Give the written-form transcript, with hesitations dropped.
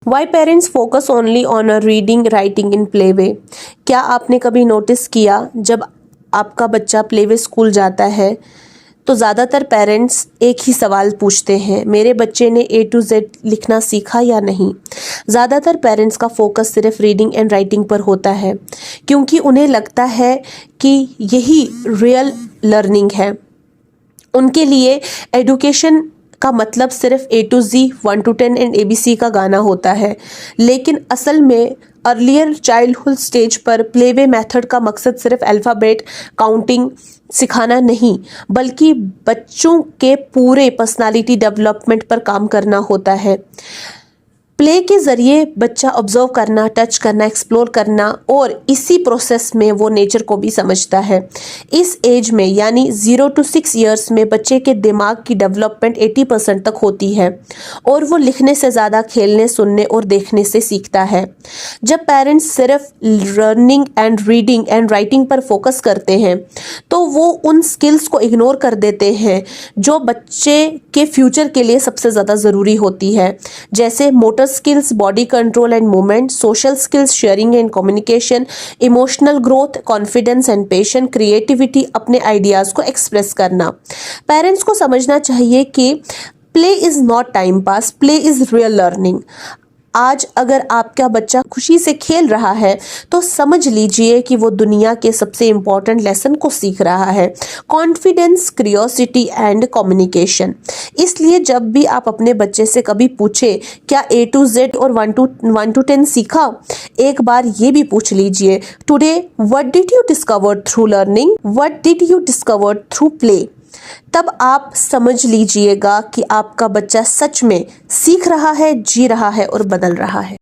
Y parents focus only on uh reading writing in play way. क्या आपने कभी notice किया जब आपका बच्चा प्ले वे स्कूल जाता है तो ज़्यादातर पेरेंट्स एक ही सवाल पूछते हैं, मेरे बच्चे ने A to Z लिखना सीखा या नहीं। ज़्यादातर पेरेंट्स का फोकस सिर्फ रीडिंग एंड राइटिंग पर होता है क्योंकि उन्हें लगता है कि यही रियल लर्निंग है। उनके लिए एडुकेशन का मतलब सिर्फ A to Z 1 to 10 and ABC का गाना होता है, लेकिन असल में अर्लियर चाइल्डहुड स्टेज पर प्लेवे मेथड का मकसद सिर्फ अल्फ़ाबेट काउंटिंग सिखाना नहीं, बल्कि बच्चों के पूरे पर्सनालिटी डेवलपमेंट पर काम करना होता है। प्ले के ज़रिए बच्चा ऑब्जर्व करना, टच करना, एक्सप्लोर करना और इसी प्रोसेस में वो नेचर को भी समझता है। इस एज में यानी 0 to 6 ईयर्स में बच्चे के दिमाग की डेवलपमेंट 80% तक होती है और वो लिखने से ज़्यादा खेलने, सुनने और देखने से सीखता है। जब पेरेंट्स सिर्फ learning and reading and writing पर फोकस करते हैं तो वो उन स्किल्स को इग्नोर कर देते हैं जो बच्चे के फ्यूचर के लिए सबसे ज़्यादा ज़रूरी होती है, जैसे motor skills, body control and movement, social skills, sharing and communication, emotional growth, confidence and patience, creativity, अपने आइडियाज़ को एक्सप्रेस करना। पेरेंट्स को समझना चाहिए कि play is not time pass, play is real learning. आज अगर आपका बच्चा खुशी से खेल रहा है तो समझ लीजिए कि वो दुनिया के सबसे इम्पॉर्टेंट लेसन को सीख रहा है, कॉन्फिडेंस, क्यूरियोसिटी एंड कम्युनिकेशन। इसलिए जब भी आप अपने बच्चे से कभी पूछे क्या A to Z और 1 to 10 सीखा, एक बार ये भी पूछ लीजिए, today what did you discover through learning, what did you discover through play. तब आप समझ लीजिएगा कि आपका बच्चा सच में सीख रहा है, जी रहा है और बदल रहा है।